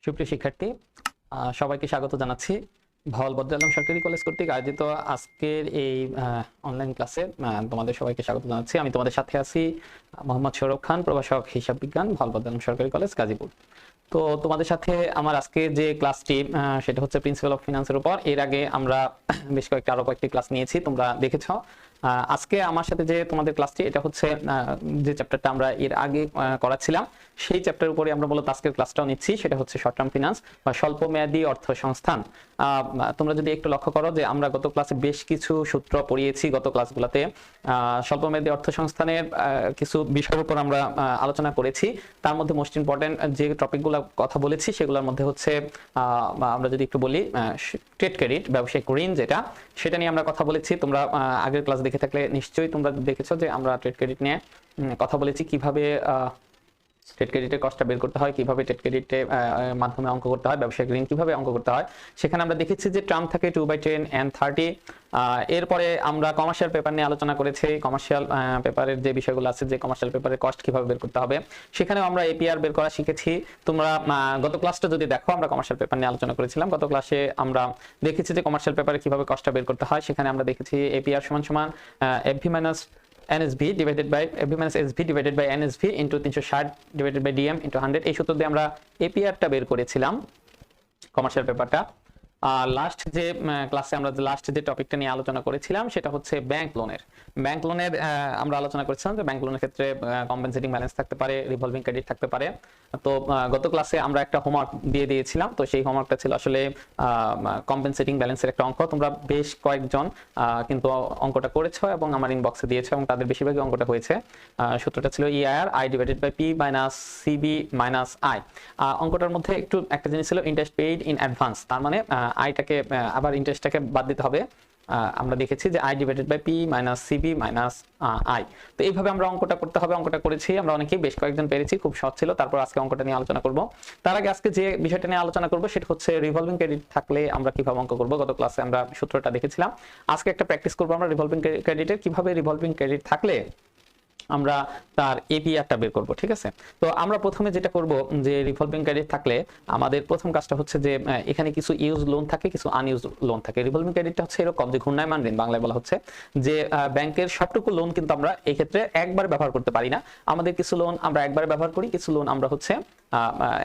সুপ্রিয় শিক্ষার্থী, সবাইকে স্বাগত জানাচ্ছি ভাওয়াল বদর আলম সরকারি কলেজ কর্তৃক আয়োজিত আজকের এই অনলাইন ক্লাসে তোমাদের সবাইকে স্বাগত জানাচ্ছি। আমি তোমাদের সাথে আছি মোহাম্মদ সৌরভ খান, প্রভাষক হিসাব বিজ্ঞান, ভাওয়াল বদর আলম সরকারি কলেজ গাজীপুর। তো তোমাদের সাথে আমার আজকে যে ক্লাসটি সেটা হচ্ছে প্রিন্সিপাল অফ ফিনান্সের উপর। এর আগে আমরা বেশ আরো কয়েকটি ক্লাস নিয়েছি, তোমরা দেখেছ। আজকে আমার সাথে যে তোমাদের ক্লাসটি, এটা হচ্ছে যে চ্যাপ্টারটা আমরা এর আগে করাচ্ছিলাম সেই চ্যাপ্টারের উপরে আমরা মূলত আজকের ক্লাসটাও নিচ্ছি। সেটা হচ্ছে শর্ট টার্ম ফিনান্স বা স্বল্প মেয়াদী অর্থ সংস্থান। তোমরা যদি একটু লক্ষ্য করো যে আমরা গত ক্লাসে বেশ কিছু সূত্র পড়িয়েছি। গত ক্লাসগুলোতে স্বল্প মেয়াদী অর্থ সংস্থানের কিছু বিষয়ের উপর আমরা আলোচনা করেছি। তার মধ্যে মোস্ট ইম্পর্টেন্ট যে টপিকগুলো কথা বলেছি সেগুলোর মধ্যে হচ্ছে আমরা যদি একটু বলি ট্রেড ক্রেডিট, ব্যবসায়িক ঋণ, সেটা নিয়ে আমরা কথা বলেছি। তোমরা আগের ক্লাস দেখে থাকলে নিশ্চয়ই তোমরা দেখেছো যে আমরা ট্রেড ক্রেডিট নিয়ে কথা বলেছি, কিভাবে ট্রেড ক্রেডিটের কস্টটা বের করতে হয়, কিভাবে ট্রেড ক্রেডিটের মাধ্যমে অঙ্ক করতে হয়, ব্যবসায়িক ঋণ কিভাবে অঙ্ক করতে হয়। সেখানে আমরা দেখেছি যে টার্ম থাকে 2/10 and 30। এরপরে আমরা কমার্শিয়াল পেপার নিয়ে আলোচনা করেছি। কমার্শিয়াল পেপারের যে বিষয়গুলো আছে, যে কমার্শিয়াল পেপারের কস্ট কিভাবে বের করতে হবে, সেখানেও আমরা এপিআর বের করা শিখেছি। তোমরা গত ক্লাসটা যদি দেখো, আমরা কমার্শিয়াল পেপার নিয়ে আলোচনা করেছিলাম। গত ক্লাসে আমরা দেখেছি যে কমার্শিয়াল পেপারে কিভাবে কস্টটা বের করতে হয়। সেখানে আমরা দেখেছি এপিআর সমান সমান FV minus NSV divided by FB minus SB divided by NSV into 360 divided by DM into 100। এই সূত্র দিয়ে আমরা এপিআরটা বের করেছিলাম কমার্শিয়াল পেপারটা। লাস্ট যে ক্লাসে আমরা লাস্ট যে টপিকটা নিয়ে আলোচনা করেছিলাম সেটা হচ্ছে ব্যাংক লোনের। আমরা আলোচনা করেছিলাম যে ব্যাংক লোনের ক্ষেত্রে কম্পেনসেটিং ব্যালেন্স থাকতে পারে, রিভলভিং ক্রেডিট থাকতে পারে। তো গত ক্লাসে আমরা একটা হোমওয়ার্ক দিয়ে দিয়েছিলাম। তো সেই হোমওয়ার্কটা ছিল আসলে কম্পেনসেটিং ব্যালেন্সের একটা অঙ্ক। তোমরা বেশ কয়েকজন কিন্তু অঙ্কটা করেছো এবং আমার ইনবক্সে দিয়েছো এবং তাদের বেশিরভাগই অঙ্কটা হয়েছে। সূত্রটা ছিল EIR I divided by P minus CB minus I। অঙ্কটার মধ্যে একটু একটা জিনিস ছিল ইন্টারেস্ট পেইড ইন অ্যাডভান্স। তার মানে আইটাকে আবার ইন্টারেস্টটাকে বাদ দিতে হবে। আমরা দেখেছি যে I divided by P minus CB minus I। তো এইভাবে আমরা অঙ্কটা করতে হবে। অঙ্কটা করেছি আমরা অনেকেই, বেশ কয়েকজন পেরেছি, খুব সহজ ছিল। তারপর আজকে অঙ্কটা নিয়ে আলোচনা করব। তার আগে আজকে যে বিষয়টা নিয়ে আলোচনা করব সেটা হচ্ছে রিভলভিং ক্রেডিট থাকলে আমরা কিভাবে অঙ্ক করব। গত ক্লাসে আমরা সূত্রটা দেখেছিলাম। আজকে একটা প্র্যাকটিস করব আমরা রিভলভিং ক্রেডিটের, কিভাবে রিভলভিং ক্রেডিট থাকলে আমরা তার এপিআরটা বের করব। ঠিক আছে, তো আমরা প্রথমে যেটা করব যে রিভলভিং ক্রেডিট থাকলে আমাদের প্রথম কাজটা হচ্ছে যে এখানে কিছু ইউজ লোন থাকে, কিছু আনইউজ লোন থাকে। রিভলভিং ক্রেডিটটা হচ্ছে এরকম যে ঘূর্ণায়মান ঋণ বাংলায় বলা হচ্ছে যে ব্যাংকের সবটুকু লোন কিন্তু আমরা এই ক্ষেত্রে একবার ব্যবহার করতে পারি না। আমাদের কিছু লোন আমরা একবার ব্যবহার করি, কিছু লোন আমরা হচ্ছে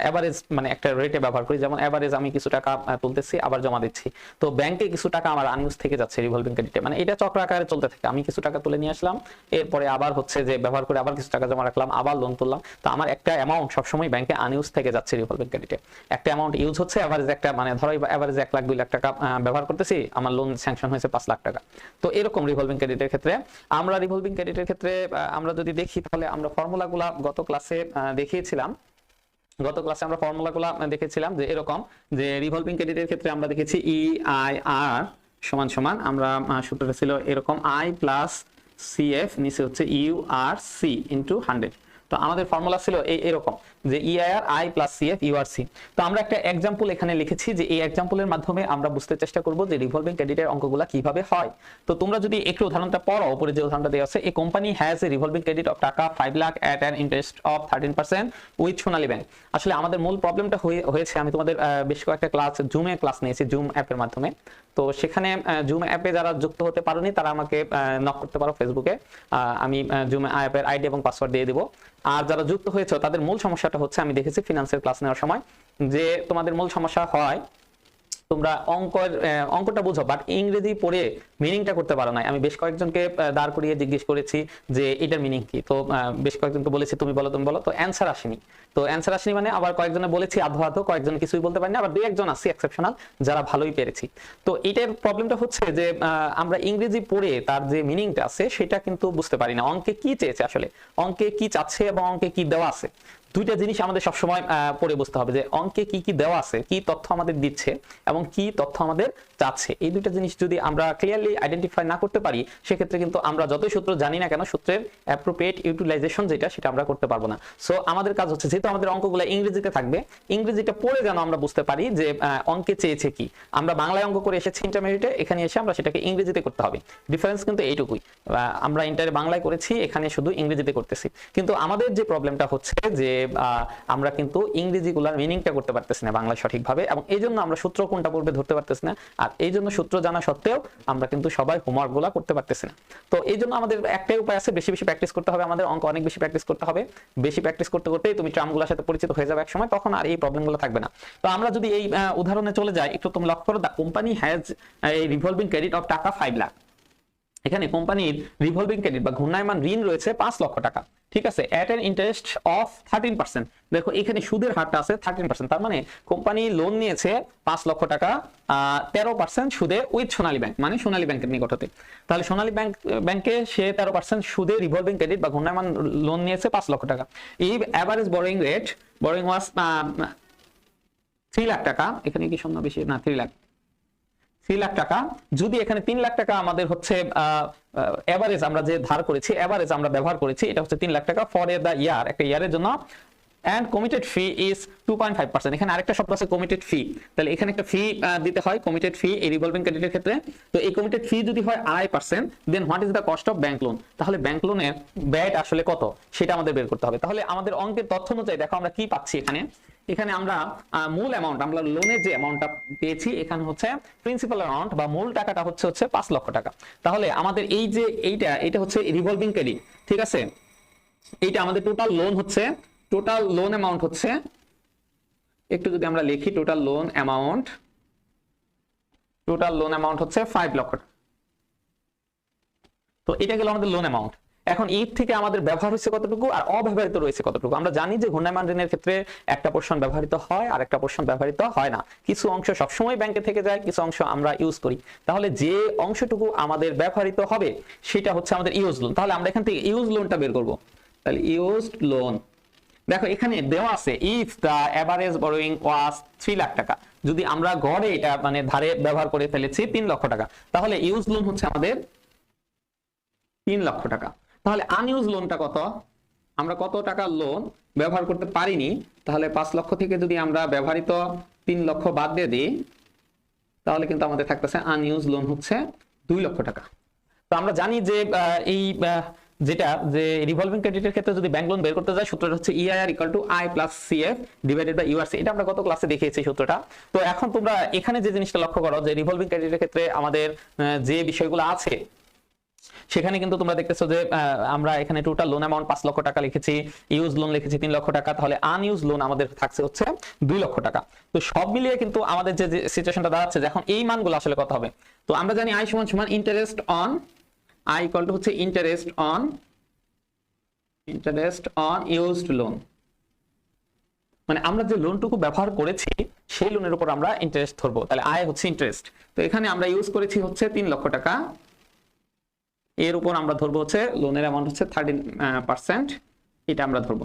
এভারেজ মানে একটা রেটে ব্যবহার করি। যেমন এভারেজ আমি কিছু টাকা তুলতেছি আবার জমা দিচ্ছি, তো ব্যাংকে কিছু টাকা আমার আনইউজ থেকে যাচ্ছে রিভলভিং ক্রেডিটে। মানে এটা চক্র আকারে চলতে থাকে। আমি কিছু টাকা তুলে নিয়ে আসলাম, এরপরে আবার হচ্ছে যে ব্যবহার করে আবার কিছু টাকা জমা রাখলাম, আবার লোন তুললাম। তো আমার একটা অ্যামাউন্ট সবসময় ব্যাংকে আনইউজ থেকে যাচ্ছে রিভলভিং ক্রেডিটে। একটা অ্যামাউন্ট ইউজ হচ্ছে, এভারেজ একটা মানে ধরো এভারেজ 1 লাখ 2 লাখ টাকা ব্যবহার করতেছি, আমার লোন স্যাংশন হয়েছে 5 লাখ টাকা। তো এরকম রিভলভিং ক্রেডিটের ক্ষেত্রে আমরা রিভলভিং ক্রেডিটের ক্ষেত্রে আমরা যদি দেখি তাহলে আমরা ফর্মুলাগুলো গত ক্লাসে দেখিয়েছিলাম। গত ক্লাসে আমরা ফর্মুলাগুলো দেখেছিলাম যে এরকম যে রিভলভিং ক্রেডিটের ক্ষেত্রে আমরা দেখেছি EIR সমান সমান, আমরা সূত্রটা ছিল এরকম I প্লাস CF নিচে হচ্ছে URC ইন্টু 100। তো আমাদের ফর্মুলা ছিল এরকম যে EIR I plus CF URC। তো আমরা একটা এক্সাম্পল এখানে লিখেছি যে এই এক্সাম্পলের মাধ্যমে আমরা বুঝতে চেষ্টা করব যে রিভলভিং ক্রেডিটের অঙ্কগুলো কিভাবে হয়। তো তোমরা যদি একটু উদাহরণটা পড়ো, উপরে যে উদাহরণটা দেওয়া আছে, এই company has a revolving credit of taka 5 lakh at an interest of 13% with Sonali bank. আসলে আমাদের মূল প্রবলেমটা হয়েছে, আমি তোমাদের বেশ কয়েকটা জুমে ক্লাস নিয়েছি জুম অ্যাপের মাধ্যমে। তো সেখানে জুম অ্যাপে যারা যুক্ত হতে পারোনি তারা আমাকে নক করতে পারো ফেসবুকে, আমি জুম অ্যাপের আইডি এবং পাসওয়ার্ড দিয়ে দিব। আর যারা যুক্ত হয়েছে তাদের মূল সমস্যাটা হচ্ছে, আমি দেখেছি ফিনান্সের ক্লাস নেওয়ার সময় যে তোমাদের মূল সমস্যা হয় তোমরা অঙ্কটা বুঝো বাট ইংরেজি পড়ে মিনিংটা করতে পারো না। আমি বেশ কয়েকজনকে দাঁড় করিয়ে জিজ্ঞেস করেছি যে এটার মিনিং কি। তো বেশ কয়েকজনকে বলেছি তুমি বলো তুমি বলো, তো অ্যান্সার আসেনি। তো অ্যান্সার আসেনি মানে আবার কয়েকজনে বলেছি আধো আধো, কয়েকজন কিছুই বলতে পারিনি, আবার 2-1 জন আছে এক্সেপশনাল যারা ভালোই পেরেছি। তো এটার প্রবলেমটা হচ্ছে যে আমরা ইংরেজি পড়ে তার যে মিনিংটা আছে সেটা কিন্তু বুঝতে পারি না। অঙ্কে কি চেয়েছে, আসলে অঙ্কে কি চাচ্ছে এবং অঙ্কে কি দেওয়া আছে, দুইটা জিনিস আমাদের সবসময় পড়ে বুঝতে হবে যে অঙ্কে কি কি দেওয়া আছে, কি তথ্য আমাদের দিচ্ছে এবং কি তথ্য আমাদের চাচ্ছে। এই দুইটা জিনিস যদি আমরা ক্লিয়ারলি আইডেন্টিফাই না করতে পারি সেক্ষেত্রে কিন্তু আমরা যতই সূত্র জানি না কেন সূত্রের অ্যাপ্রোপ্রিয়েট ইউটিলাইজেশন সেটা আমরা করতে পারবো না। সো আমাদের কাজ হচ্ছে, যেহেতু আমাদের অঙ্কগুলো ইংরেজিতে থাকবে, ইংরেজিটা পড়ে যেন আমরা বুঝতে পারি যে অঙ্কে চেয়েছে কি। আমরা বাংলায় অঙ্ক করে এসেছি ইন্টারমিডিয়েটে, এখানে এসে আমরা সেটাকে ইংরেজিতে করতে হবে। ডিফারেন্স কিন্তু এইটুকুই, আমরা ইন্টারে বাংলায় করেছি, এখানে শুধু ইংরেজিতে করতেছি। কিন্তু আমাদের যে প্রবলেমটা হচ্ছে যে আমরা কিন্তু ইংরেজিগুলোর মিনিংটা করতে পারতেছি না বাংলা সঠিকভাবে, এবং এই জন্য আমরা সূত্র কোনটা পড়বে ধরতে পারতেছি না। আর এই জন্য সূত্র জানা সত্ত্বেও আমরা কিন্তু সবাই হোমওয়ার্কগুলো করতে পারতেছি না। তো এই জন্য আমাদের একটাই উপায় আছে, বেশি বেশি প্র্যাকটিস করতে হবে, আমাদের অঙ্ক অনেক বেশি প্র্যাকটিস করতে হবে। বেশি প্র্যাকটিস করতে করতেই তুমি টার্মগুলোর সাথে পরিচিত হয়ে যাবে এক সময়, তখন আর এই প্রবলেমগুলো থাকবে না। তো আমরা যদি এই উদাহরণে চলে যাই, একটু তুমি লক্ষ্য করো, the company has a revolving credit of taka 5 lakh. এখানে কোম্পানির রিভলভিং ক্রেডিট বা ঘূর্ণায়মান ঋণ রয়েছে 5 লক্ষ টাকা, ঠিক আছে, এট এন ইন্টারেস্ট অফ 13%। দেখো এখানে সুদের হারটা আছে 13%, তার মানে কোম্পানি লোন নিয়েছে 5 লক্ষ টাকা 13% সুদে উইথ সোনালী ব্যাংক, মানে সোনালী ব্যাংকের নিকট হতে। তাহলে সোনালী ব্যাংকে সে 13% সুদে রিভলভিং ক্রেডিট বা ঘূর্ণায়মান লোন নিয়েছে 5 লক্ষ টাকা। এই অ্যাভারেজ বরোইং রেট, বরোইং ওয়াজ 3 লাখ টাকা, এখানে কি শূন্য বেশি না, 3 লাখ টাকা। যদি এখানে 3 লাখ টাকা আমাদের হচ্ছে এভারেজ আমরা যে ধার করেছি, এভারেজ আমরা ব্যবহার করেছি, এটা হচ্ছে 3 লাখ টাকা ফর দ্য ইয়ার, একটা ইয়ারের জন্য। and committed fee is 2.5%। এখানে আরেকটা শব্দ আছে কমিটেড ফি, তাহলে এখানে একটা ফি দিতে হয়, কমিটেড ফি এই রিভলভিং ক্রেডিটের ক্ষেত্রে। তো এই কমিটেড ফি যদি হয় 2.5%, then what is the cost of bank loan, তাহলে ব্যাংক লোনের ব্যয় আসলে কত সেটা আমাদের বের করতে হবে। তাহলে আমাদের অঙ্কের তথ্য অনুযায়ী দেখো আমরা কি পাচ্ছি এখানে আমরা মূল অ্যামাউন্ট, আমরা লোনের যে অ্যামাউন্টটা পেয়েছি এখানে হচ্ছে প্রিন্সিপাল অ্যামাউন্ট বা মূল টাকাটা হচ্ছে 5 লক্ষ টাকা। তাহলে আমাদের এই যে এইটা হচ্ছে রিভলভিং ক্রেডিট, ঠিক আছে, এইটা আমাদের টোটাল লোন হচ্ছে, টোটাল লোন অ্যামাউন্ট হচ্ছে, একটু যদি আমরা লিখি, টোটাল লোন অ্যামাউন্ট হচ্ছে 5 লক্ষ টাকা। তো এটা গেল আমাদের লোন অ্যামাউন্ট। এখন এর থেকে আমাদের ব্যবহার হচ্ছে কতটুকু আর অব্যবহৃত রয়েছে কতটুকু। আমরা জানি যে ঘূর্ণায়মান ঋণের ক্ষেত্রে একটা পোর্শন ব্যবহৃত হয় আর একটা পোর্শন ব্যবহৃত হয় না, কিছু অংশ সবসময় ব্যাংকে থেকে যায়, কিছু অংশ আমরা ইউজ করি। তাহলে যে অংশটুকু আমাদের ব্যবহৃত হবে সেটা হচ্ছে আমাদের ইউজ লোন। তাহলে আমরা এখান থেকে ইউজ লোনটা বের করব। তাহলে ইউজড লোন, দেখো এখানে দেওয়া আছে ইফ দা এভারেজ বরোইং ওয়াজ 3 লাখ টাকা, যদি আমরা গড়ে এটা মানে ধারে ব্যবহার করে ফেলেছি 3 লক্ষ টাকা, তাহলে ইউজ লোন হচ্ছে আমাদের 3 লক্ষ টাকা। তাহলে আনইউজ লোনটা কত, আমরা কত টাকা লোন ব্যবহার করতে পারিনি, তাহলে 5 লক্ষ থেকে যদি আমরা ব্যবহৃত 3 লক্ষ বাদ দিয়ে দিই, তাহলে কিন্তু আমাদের থাকতেছে আনইউজ লোন হচ্ছে 2 লক্ষ টাকা। তো আমরা জানি যে এই যেটা যে রিভলভিং ক্রেডিটের ক্ষেত্রে যদি ব্যাংক লোন বের করতে যায়, সূত্রটা হচ্ছে EIR = I + CF divided by URC। এটা আমরা গত ক্লাসে দেখিয়েছি সূত্রটা। তো এখন তোমরা এখানে যে জিনিসটা লক্ষ্য করো যে রিভলভিং ক্রেডিটের ক্ষেত্রে আমাদের যে বিষয়গুলো আছে সেখানে কিন্তু তোমরা দেখতেছো যে আমরা এখানে টোটাল লোন অ্যামাউন্ট 5 লক্ষ টাকা লিখেছি, ইউজ লোন লিখেছি 3 লক্ষ টাকা, তাহলে আনইউজ লোন আমাদের থাকছে হচ্ছে 2 লক্ষ টাকা। তো সব মিলিয়ে কিন্তু আমাদের যে সিচুয়েশনটা দাঁড়াচ্ছে যে এখন এই মানগুলো আসলে কত হবে। তো আমরা জানি I = ইন্টারেস্ট অন, I = হচ্ছে ইন্টারেস্ট অন ইউজড লোন, মানে আমরা যে লোনটুকু ব্যবহার করেছি সেই লোনের উপর আমরা ইন্টারেস্ট ধরবো। তাহলে I হচ্ছে ইন্টারেস্ট, তো এখানে আমরা ইউজ করেছি হচ্ছে 3 লক্ষ টাকা, এর উপর আমরা ধরবো হচ্ছে লোনের অ্যামাউন্ট হচ্ছে 13%, এটা আমরা ধরবো।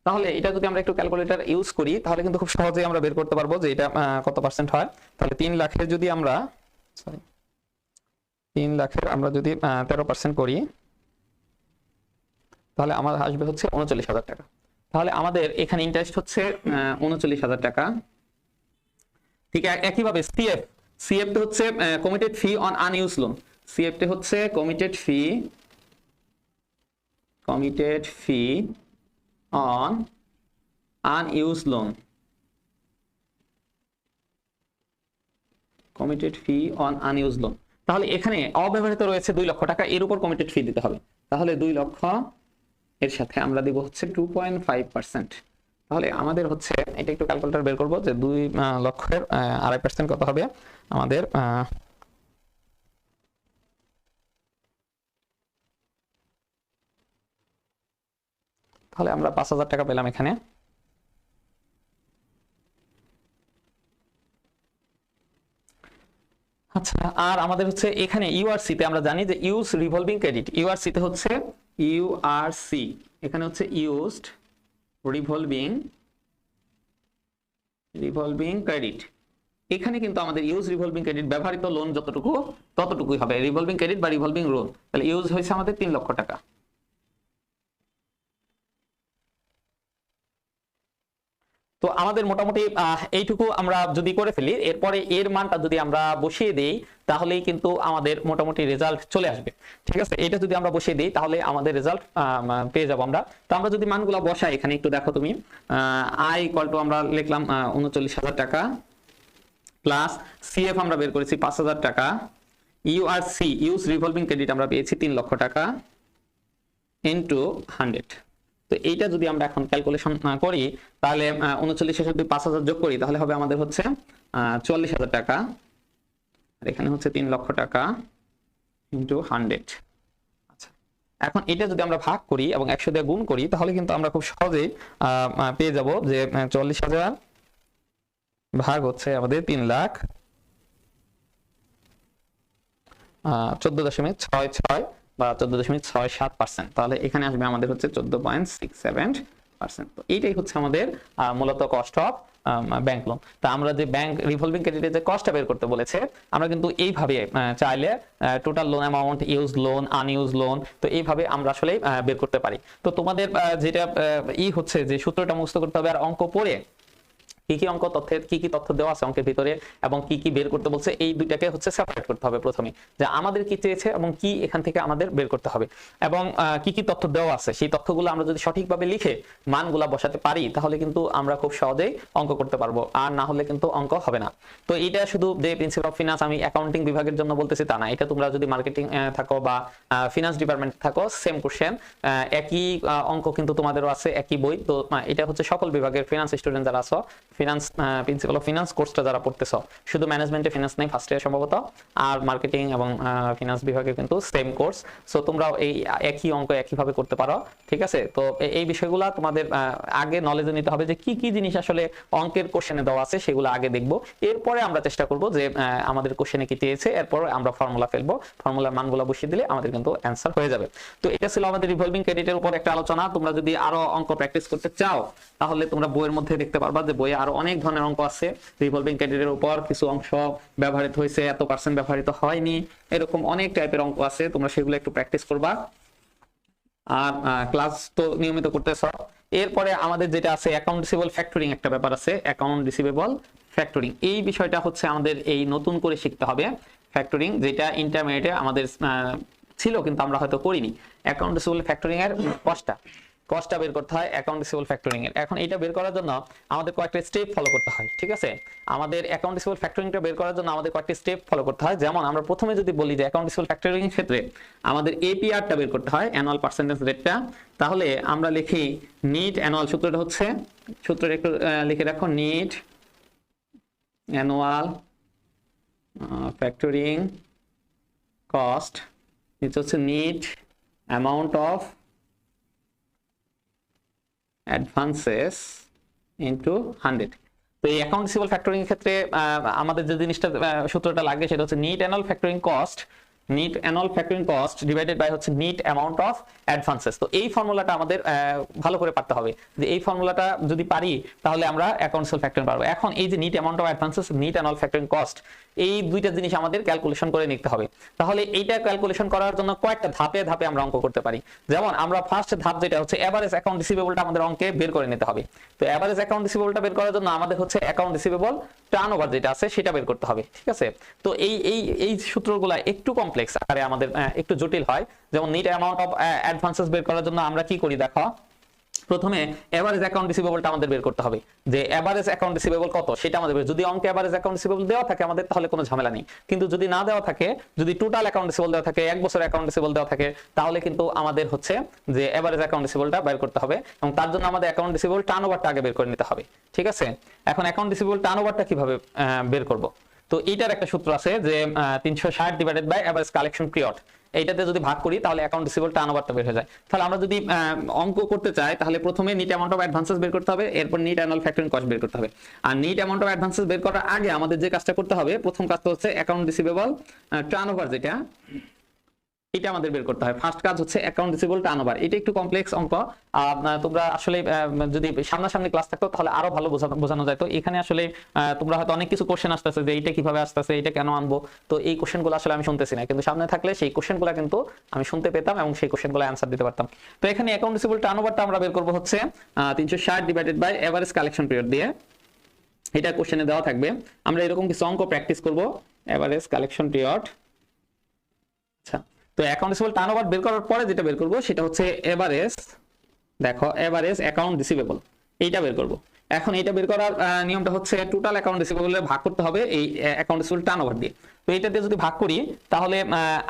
তাহলে এটা যদি আমরা একটু ক্যালকুলেটর ইউজ করি তাহলে কিন্তু খুব সহজেই আমরা বের করতে পারবো যে এটা কত পার্সেন্ট হয়। তাহলে 3 লাখের যদি আমরা 13% করি তাহলে আমার আসবে হচ্ছে 39,000 টাকা। তাহলে আমাদের এখানে ইন্টারেস্ট হচ্ছে 39,000 টাকা। ঠিক একইভাবে CF তে হচ্ছে committed fee on আনইউজ loan, CF তে হচ্ছে committed fee on আনইউজ loan, committed fee on আনইউজ loan. তাহলে এখানে অব্যবহৃত রয়েছে 2 লক্ষ টাকা, এর উপর কমিটেড ফি দিতে হবে। তাহলে 2 লক্ষ এর সাথে আমরা দিব হচ্ছে 2.5%। তাহলে আমাদের হচ্ছে এটা একটু ক্যালকুলেটর বের করব যে 2 লক্ষের 2.5% কত হবে আমাদের। তাহলে আমরা 5,000 টাকা পেলাম এখানে। আচ্ছা, আর আমাদের হচ্ছে এখানে ইউআরসি তে আমরা জানি যে ইউজ রিভলভিং ক্রেডিট, ইউআরসি তে হচ্ছে ইউআরসি, এখানে হচ্ছে ইউজড রিভলভিং ক্রেডিট। এখানে কিন্তু আমাদের ইউজ রিভলভিং ক্রেডিট ব্যবহৃত লোন যতটুকু ততটুকুই হবে রিভলভিং ক্রেডিট বা রিভলভিং লোন। তাহলে ইউজ হয়েছে আমাদের 3 লক্ষ টাকা। তো আমাদের মোটামুটি এইটুকু আমরা যদি করে ফেলি, এরপরে এর মানটা যদি আমরা বসিয়ে দেই তাহলেই কিন্তু আমাদের মোটামুটি রেজাল্ট চলে আসবে। ঠিক আছে, এটা যদি আমরা বসিয়ে দিই তাহলে আমাদের রেজাল্ট পেয়ে যাবো আমরা। তো আমরা যদি মানগুলো বসাই এখানে একটু দেখো তুমি, আই ইকুয়াল টু আমরা লিখলাম 39,000 টাকা, প্লাস সিএফ আমরা বের করেছি 5,000 টাকা, ইউআরসি ইউজ রিভলভিং ক্রেডিট আমরা পেয়েছি 3 লক্ষ টাকা, ইনটু 100। তো এইটা যদি আমরা এখন ক্যালকুলেশন করি তাহলে 39,000 যদি 5,000 যোগ করি তাহলে হবে আমাদের হচ্ছে 44,000 টাকা, আর এখানে হচ্ছে 3 লক্ষ টাকা ইনটু 100। আচ্ছা, এখন এটা যদি আমরা ভাগ করি এবং 100 দিয়ে গুণ করি তাহলে কিন্তু আমরা খুব সহজেই পেয়ে যাব যে 44,000 ভাগ হচ্ছে আমাদের 3 লাখ 14.66 বা 14.67%, তাহলে এখানে আসবে আমাদের হচ্ছে 14.67%। তো এইটাই হচ্ছে আমাদের মূলত কস্ট অফ ব্যাংক লোন। তা আমরা যে ব্যাংক রিভলভিং ক্রেডিটের যে কস্টটা বের করতে বলেছে, আমরা কিন্তু এইভাবে চাইলে total loan amount, use loan, আনইউজ loan, তো এইভাবে আমরা আসলে বের করতে পারি। তো তোমাদের যেটা হচ্ছে যে সূত্রটা মুখস্থ করতে হবে, আর অঙ্ক পড়ে কি কি অঙ্ক তথ্যের কি কি তথ্য দেওয়া আছে অঙ্কের ভিতরে এবং কি কি বের করতে বলছে, এই দুইটাকে হচ্ছে সেপারেট করতে হবে প্রথমে, যে আমাদের কি চেয়েছে এবং কি এখান থেকে আমাদের বের করতে হবে, এবং কি কি তথ্য দেওয়া আছে সেই তথ্যগুলো আমরা যদি সঠিকভাবে লিখে মানগুলা বসাতে পারি তাহলে কিন্তু আমরা খুব সহজেই অঙ্ক করতে পারবো, আর না হলে কিন্তু অঙ্ক হবে না। তো এটা শুধু যে প্রিন্সিপাল অফ ফিনান্স আমি অ্যাকাউন্টিং বিভাগের জন্য বলতেছি তা না, এটা তোমরা যদি মার্কেটিং থাকো বা ফিনান্স ডিপার্টমেন্ট থাকো সেম কোশ্চেন, একই অঙ্ক কিন্তু তোমাদেরও আছে, একই বই। তো এটা হচ্ছে সকল বিভাগের ফিনান্স স্টুডেন্ট যারা আছো, ফিনান্স প্রিন্সিপাল অফ ফিনান্স কোর্সটা যারা পড়তেছো, শুধু ম্যানেজমেন্টে ফিনান্স নাই ফার্স্ট ইয়ার সম্ভবত, আর মার্কেটিং এবং ফিনান্স বিভাগে কিন্তু সেম কোর্স। সো তোমরাও এই একই অঙ্ক একইভাবে করতে পারো। ঠিক আছে, তো এই বিষয়গুলো তোমাদের আগে নলেজে নিতে হবে যে কি কি জিনিস আসলে অঙ্কের কোশ্চেনে দেওয়া আছে সেগুলো আগে দেখবো, এরপরে আমরা চেষ্টা করব যে আমাদের কোশ্চেনে কি দিয়েছে, এরপর আমরা ফর্মুলা ফেলবো, ফর্মুলার মানগুলো বসিয়ে দিলে আমাদের কিন্তু অ্যান্সার হয়ে যাবে। তো এটা ছিল আমাদের রিভলভিং ক্রেডিটের উপর একটা আলোচনা। তোমরা যদি আরো অঙ্ক প্র্যাকটিস করতে চাও তাহলে তোমরা বইয়ের মধ্যে দেখতে পারবা যে বইয়ে আরো অনেক ধরনের অঙ্ক আছে রিভলভিং ক্রেডিটের উপর, কিছু অংশ ব্যবহৃত হয়েছে, এত পার্সেন্ট ব্যবহৃত হয়নি, এরকম অনেক টাইপের অঙ্ক আছে, তোমরা সেগুলো একটু প্র্যাকটিস করবা। আর ক্লাস তো নিয়মিত করতেছ। এরপরে আমাদের যেটা আছে অ্যাকাউন্ট রিসিভেবল ফ্যাক্টরিং একটা ব্যাপার আছে, অ্যাকাউন্ট রিসিভেবল ফ্যাক্টরিং, এই বিষয়টা হচ্ছে আমাদের এই নতুন করে শিখতে হবে। ফ্যাক্টরিং যেটা ইন্টারমিডিয়েটে আমাদের ছিল কিন্তু আমরা হয়তো করিনি। অ্যাকাউন্ট রিসিভেবল ফ্যাক্টরিং এর কস্টটা বের করতে হয় অ্যাকাউন্ট রিসিভেবল ফ্যাক্টরিং এর। এখন এটা বের করার জন্য আমাদের কয়েকটা স্টেপ ফলো করতে হয়। ঠিক আছে, আমাদের অ্যাকাউন্ট রিসিভেবল ফ্যাক্টরিংটা বের করার জন্য আমাদের কয়েকটা স্টেপ ফলো করতে হয়। যেমন আমরা প্রথমে যদি বলি যে অ্যাকাউন্ট রিসিভেবল ফ্যাক্টরিং এর ক্ষেত্রে আমাদের এপিআরটা বের করতে হয়, অ্যানুয়াল পার্সেন্টেজ রেটটা। তাহলে আমরা লিখি নিট অ্যানুয়াল, সূত্রটা হচ্ছে, সূত্রটা একটু লিখে রাখো, নিট অ্যানুয়াল ফ্যাক্টরিং কস্ট, এটা হচ্ছে net amount of advances into 100। তো এই অ্যাকাউন্ট রিসিভেবল ফ্যাক্টরিং এর ক্ষেত্রে আমাদের যে জিনিসটা সূত্রটা লাগবে সেটা হচ্ছে net annual factoring cost, net annual factoring cost divided by হচ্ছে নিট অ্যামাউন্ট অফ অ্যাডভান্সেস। তো এই ফর্মুলাটা আমাদের ভালো করে পারতে হবে, যে এই ফর্মুলাটা যদি পারি তাহলে আমরা অ্যাকাউন্ট রিসিভেবল ফ্যাক্টরিং পারবো। এখন এই যে net amount of advances, net annual factoring cost, এই দুইটা জিনিস আমাদের ক্যালকুলেশন করে নিতে হবে। তাহলে এইটা ক্যালকুলেশন করার জন্য কয়েকটা ধাপে ধাপে আমরা অঙ্ক করতে পারি। যেমন আমরা ফার্স্ট ধাপ যেটা হচ্ছে এভারেজ অ্যাকাউন্ট রিসিভেবলটা আমাদের অঙ্কে বের করে নিতে হবে। তো এভারেজ অ্যাকাউন্ট রিসিভেবলটা বের করার জন্য আমাদের হচ্ছে অ্যাকাউন্ট রিসিভেবল টার্নওভার যেটা আছে সেটা বের করতে হবে। ঠিক আছে, তো এই সূত্রগুলো একটু কমপ্লেক্স আকারে আমাদের একটু জটিল হয়। যেমন নিট অ্যামাউন্ট অফ অ্যাডভান্সেস বের করার জন্য আমরা কি করি দেখো, প্রথমে এভারেজ অ্যাকাউন্ট রিসিভেবলটা আমাদের বের করতে হবে, যে এভারেজ অ্যাকাউন্ট রিসিভেবল কত সেটা আমাদের যদি অঙ্কে এভারেজ অ্যাকাউন্ট রিসিভেবল দেওয়া থাকে আমাদের তাহলে কোনো ঝামেলা নেই। কিন্তু যদি না দেওয়া থাকে, যদি টোটাল অ্যাকাউন্ট রিসিভেবল দেওয়া থাকে, এক বছর অ্যাকাউন্ট রিসিভেবল দেওয়া থাকে, তাহলে কিন্তু আমাদের হচ্ছে যে এভারেজ অ্যাকাউন্ট রিসিভেবলটা বের করতে হবে, এবং তার জন্য আমাদের অ্যাকাউন্ট রিসিভেবল টার্নওভারটা আগে বের করে নিতে হবে। ঠিক আছে, এখন অ্যাকাউন্ট রিসিভেবল টার্নওভারটা কিভাবে বের করব? তো এইটার একটা সূত্র আছে যে 360 divided by average collection period, এইটাতে যদি ভাগ করি তাহলে অ্যাকাউন্ট রিসিভেবল টার্নওভারটা বের হয়ে যায়। তাহলে আমরা যদি অঙ্ক করতে চাই তাহলে প্রথমে নিট অ্যামাউন্ট অফ অ্যাডভান্সেস বের করতে হবে, এরপর নিট অ্যানুয়াল ফ্যাক্টরিং কস্ট বের করতে হবে। আর নিট অ্যামাউন্ট অফ অ্যাডভান্সেস বের করার আগে আমাদের যে কাজটা করতে হবে, প্রথম কাজটা হচ্ছে অ্যাকাউন্ট রিসিভেবল টার্নওভার, যেটা এটা আমাদের বের করতে হয়। ফার্স্ট কাজ হচ্ছে অ্যাকাউন্ট রিসিভেবল টার্নওভার। এটা একটু কমপ্লেক্স অঙ্ক, তোমরা আসলে যদি সামনাসামনি ক্লাস থাকতো তাহলে আরো ভালো বোঝানো যায়। তো এখানে আসলে তোমরা হয়তো অনেক কিছু কোশ্চেন আসতেছে যে এটা কিভাবে আসতেছে, এটা কেন আনবো, তো এই কোশ্চেনগুলো আসলে আমি শুনতেছি না, কিন্তু সামনে থাকলে সেই কোশ্চেনগুলো কিন্তু আমি শুনতে পেতাম এবং সেই কোশ্চেনগুলো অ্যান্সার দিতে পারতাম। তো এখানে অ্যাকাউন্ট রিসিভেবল টার্নওভারটা আমরা বের করবো হচ্ছে 360 divided by average collection period দিয়ে। এটা কোশ্চেনে দেওয়া থাকবে। আমরা এরকম কিছু অঙ্ক প্র্যাকটিস করব। Average collection period. আচ্ছা, তো অ্যাকাউন্ট রিসিভেবল টার্নওভার বের করার পরে যেটা বের করব সেটা হচ্ছে এভারেজ, দেখো এভারেজ অ্যাকাউন্ট রিসিভেবল, এইটা বের করব। এখন এটা বের করার নিয়মটা হচ্ছে টোটাল অ্যাকাউন্ট রিসিভেবল ভাগ করতে হবে এই অ্যাকাউন্ট রিসিভেবল টার্নওভার দিয়ে। তো এটা দিয়ে যদি ভাগ করি তাহলে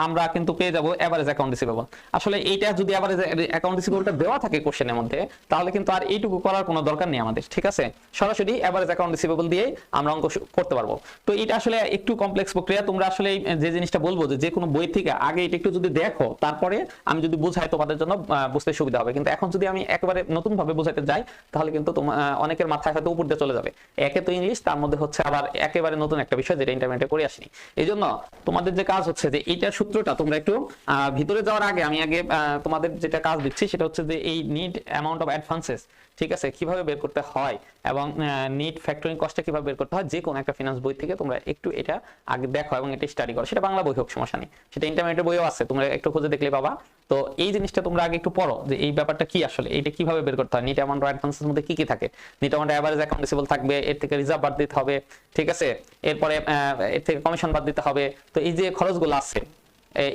আমরা কিন্তু পেয়ে যাব এভারেজ অ্যাকাউন্ট রিসিভেবল। আসলে এইটা যদি এভারেজ অ্যাকাউন্ট রিসিভেবলটা দেওয়া থাকে কোশ্চেনের মধ্যে তাহলে কিন্তু আর এইটুকু করার কোনো দরকার নেই আমাদের, ঠিক আছে? সরাসরি এভারেজ অ্যাকাউন্ট রিসিভেবল দিয়েই আমরা অঙ্ক করতে পারবো। তো এটা আসলে একটু কমপ্লেক্স প্রক্রিয়া। তোমরা আসলে যে জিনিসটা বলবো যে কোনো বই থেকে আগে এটা একটু যদি দেখো তারপরে আমি যদি বুঝাই তোমাদের জন্য বুঝতে সুবিধা হবে। কিন্তু এখন যদি আমি একেবারে নতুন ভাবে বোঝাতে যাই তাহলে কিন্তু অনেকের মাথায় হয়তো উপর দিয়ে চলে যাবে। একে তো ইংলিশ, তার মধ্যে হচ্ছে আবার একেবারে নতুন একটা বিষয় যেটা ইন্টারমিডিয়েটে করে আসিনি। এই জন্য তোমাদের যে কাজ হচ্ছে যে এইটার সূত্রটা তোমরা একটু ভিতরে যাওয়ার আগে আমি আগে তোমাদের যেটা কাজ দিচ্ছি সেটা হচ্ছে যে এই নিট অ্যামাউন্ট অফ অ্যাডভান্সেস, ঠিক আছে, কিভাবে বের করতে হয় এবং নিট ফ্যাক্টরিং কস্টটা কিভাবে বের করতে হয় যে কোনো একটা ফিনান্স বই থেকে তোমরা একটু এটা আগে দেখো এবং এটা স্টাডি করো। সেটা বাংলা বই হোক, সমস্যা নেই, সেটা ইন্টারমিডিয়েট বইও আছে, তোমরা একটু খুঁজে দেখলে পাবা। তো এই জিনিসটা তোমরা আগে একটু পড়ো যে এই ব্যাপারটা কি, আসলে এটা কিভাবে বের করতে হয়। নিট অ্যামাউন্ট অফ অ্যাডভান্সের মধ্যে কি কি থাকে? Net amount average account receivable থাকবে, এর থেকে রিজার্ভ বাদ দিতে হবে, ঠিক আছে, এরপরে এর থেকে কমিশন বাদ দিতে হবে। তো এই যে খরচগুলো আছে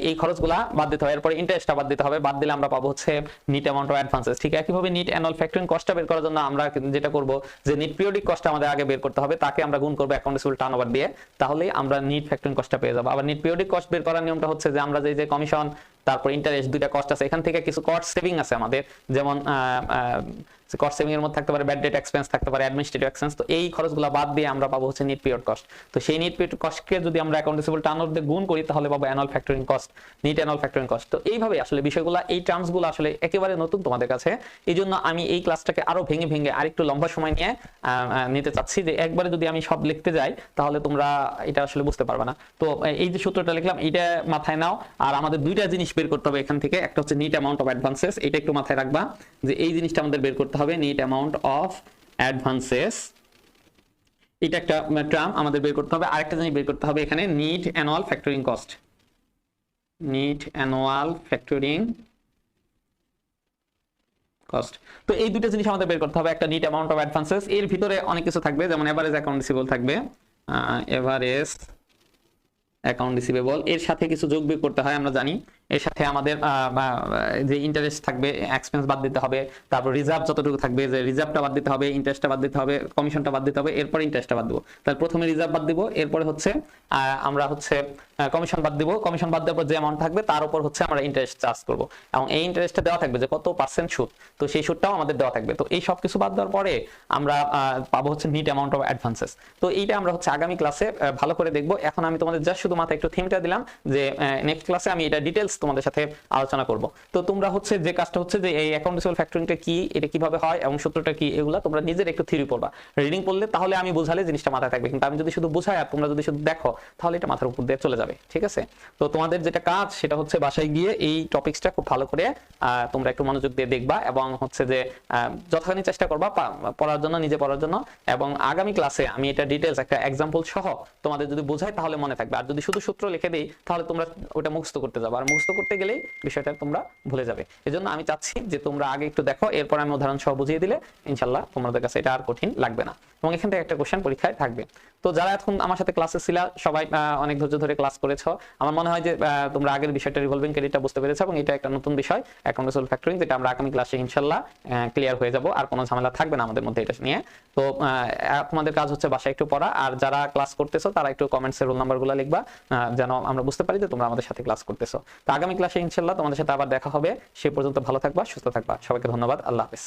এই খরচগুলা বাদ দিতে হবে, এরপরে ইন্টারেস্টটা বাদ দিতে হবে, বাদ দিলে আমরা পাবো হচ্ছে নিট অ্যামাউন্ট অফ অ্যাডভান্সেস। ঠিক একইভাবে নিট অ্যানুয়াল ফ্যাক্টরিং কস্টটা বের করার জন্য আমরা যেটা করব যে নিট পিরিয়ডিক কস্টটা আমাদের আগে বের করতে হবে, তাকে আমরা গুণ করব অ্যাকাউন্ট রিসিভেবল টার্নওভার দিয়ে, তাহলেই আমরা নিট ফ্যাক্টরিং কস্টটা পেয়ে যাবো। আবার নিট পিরিয়ডিক কস্ট বের করার নিয়মটা হচ্ছে যে আমরা যে কমিশন তারপর ইন্টারেস্ট দুইটা কস্ট আছে, এখান থেকে কিছু কস্ট সেভিং আছে আমাদের, যেমন কস্ট সেভিং এর মধ্যে থাকতে পারে ব্যাড ডেট এক্সপেন্স, থাকতে পারে অ্যাডমিনিস্ট্রেটিভ এক্সপেন্স। তো এই খরচগুলো বাদ দিয়ে আমরা পাবো হচ্ছে নিট পিরিয়ড কস্ট। তো সেই নিট পিরিয়ড কস্টকে যদি আমরা অ্যাকাউন্ট রিসিভেবল টার্নওভার দিয়ে গুণ করি তাহলে পাবো annual factoring cost, net annual factoring cost. তো এইভাবে আসলে বিষয়গুলো, এই টার্মসগুলো আসলে একেবারে নতুন তোমাদের কাছে। এই জন্য আমি এই ক্লাসটাকে আরো ভেঙে ভেঙে আরেকটু লম্বা সময় নিয়ে নিতে চাচ্ছি, যে একবারে যদি আমি সব লিখতে যাই তাহলে তোমরা এটা আসলে বুঝতে পারবে না। তো এই যে সূত্রটা লিখলাম এটা মাথায় নাও। আর আমাদের দুইটা জিনিস বের করতে হবে এখান থেকে, একটা হচ্ছে নিট অ্যামাউন্ট অফ অ্যাডভান্সেস, এটা একটু মাথায় রাখবা যে এই জিনিসটা আমাদের বের করতে হবে, নিট অ্যামাউন্ট অফ অ্যাডভান্সেস, এটা একটা টার্ম আমাদের বের করতে হবে। আরেকটা জিনিস বের করতে হবে এখানে, net annual factoring cost, net annual factoring cost. তো এই দুটো জিনিস আমাদের বের করতে হবে, একটা নিট অ্যামাউন্ট অফ অ্যাডভান্সেস, এর ভিতরে অনেক কিছু থাকবে, যেমন এভারেজ অ্যাকাউন্ট রিসিভেবল থাকবে, এভারেজ অ্যাকাউন্ট রিসিভেবল, এর সাথে কিছু যোগ বিয়োগ করতে হয় আমরা জানি, এর সাথে আমাদের যে ইন্টারেস্ট থাকবে এক্সপেন্স বাদ দিতে হবে, তারপর রিজার্ভ যতটুকু থাকবে যে রিজার্ভটা বাদ দিতে হবে, ইন্টারেস্টটা বাদ দিতে হবে, কমিশনটা বাদ দিতে হবে, এরপর ইন্টারেস্টটা বাদ দেবো। তাহলে প্রথমে রিজার্ভ বাদ দিব, এরপরে হচ্ছে আমরা হচ্ছে কমিশন বাদ দিব, কমিশন বাদ দেওয়ার পর যে অ্যামাউন্ট থাকবে তার উপর হচ্ছে আমরা ইন্টারেস্ট চার্জ করব, এবং এই ইন্টারেস্টটা দেওয়া থাকবে যে কত % সুদ, তো সেই সুদটাও আমাদের দেওয়া থাকবে। তো এই সব কিছু বাদ দেওয়ার পরে আমরা পাবো হচ্ছে নিট অ্যামাউন্ট অফ অ্যাডভান্সেস। তো এইটা আমরা হচ্ছে আগামী ক্লাসে ভালো করে দেখবো। এখন আমি তোমাদের জাস্ট শুধু মাথায় একটু থিমটা দিলাম, যে নেক্সট ক্লাসে আমি এটা ডিটেলস তোমাদের সাথে আলোচনা করব। তো তোমরা হচ্ছে যে কাজটা হচ্ছে যে এই অ্যাকাউন্ট রিসিভেবল ফ্যাক্টরিংটা কি, এটা কিভাবে হয় এবং সূত্রটা কি, এগুলা তোমরা নিজের একটু থিওরি পড়বা, রিডিং পড়লে তাহলে আমি বুঝালে জিনিসটা মাথায় থাকবে। কিন্তু আমি যদি শুধু বুঝাই আর তোমরা যদি শুধু দেখো তাহলে এটা মাথার উপর দিয়ে চলে যাবে, ঠিক আছে? তো তোমাদের যেটা কাজ সেটা হচ্ছে বাসায় গিয়ে এই টপিকসটা খুব ভালো করে তোমরা একটু মনোযোগ দিয়ে দেখবা, এবং হচ্ছে যে যতখানি চেষ্টা করবা পড়ার জন্য, নিজে পড়ার জন্য। এবং আগামী ক্লাসে আমি এটা ডিটেলস একটা এক্সাম্পল সহ তোমাদের যদি বোঝাই তাহলে মনে থাকবে, আর যদি শুধু সূত্র লিখে দেই তাহলে তোমরা ওটা মুখস্থ করতে যাবে, আর মুখস্থ করতে গেলেই বিষয়টা তোমরা ভুলে যাবে। এজন্য আমি চাচ্ছি যে তোমরা আগে একটু দেখো, এরপর আমি উদাহরণ সহ বুঝিয়ে দিলে ইনশাআল্লাহ তোমাদের কাছে এটা আর কঠিন লাগবে না, এবং এখান থেকে একটা কোশ্চেন পরীক্ষায় থাকবে। তো যারা এখন আমার সাথে ক্লাসে ছিল সবাই অনেক ধৈর্য ধরে ক্লাস করেছো, আমার মনে হয় যে তোমরা আগের বিষয়টা রিভলভিং ক্রেডিটটা বুঝতে পেরেছো, এবং এটা একটা নতুন বিষয় অ্যাকাউন্ট রিসিভেবল ফ্যাক্টরিং, যেটা আমরা আগামী ক্লাসে ইনশাআল্লাহ ক্লিয়ার হয়ে যাব, আর কোনো ঝামেলা থাকবে না আমাদের মধ্যে এটা নিয়ে। তো তোমাদের কাজ হচ্ছে বাসায় একটু পড়া, আর যারা ক্লাস করতেছো তারা একটু কমেন্টসে রোল নাম্বারগুলো লিখবা, যেন আমরা বুঝতে পারি যে তোমরা আমাদের সাথে ক্লাস করতেছো। তো আগামী ক্লাসে ইনশাআল্লাহ তোমাদের সাথে আবার দেখা হবে। সে পর্যন্ত ভালো থাকবা, সুস্থ থাকবা। সবাইকে ধন্যবাদ। আল্লাহ হাফেজ।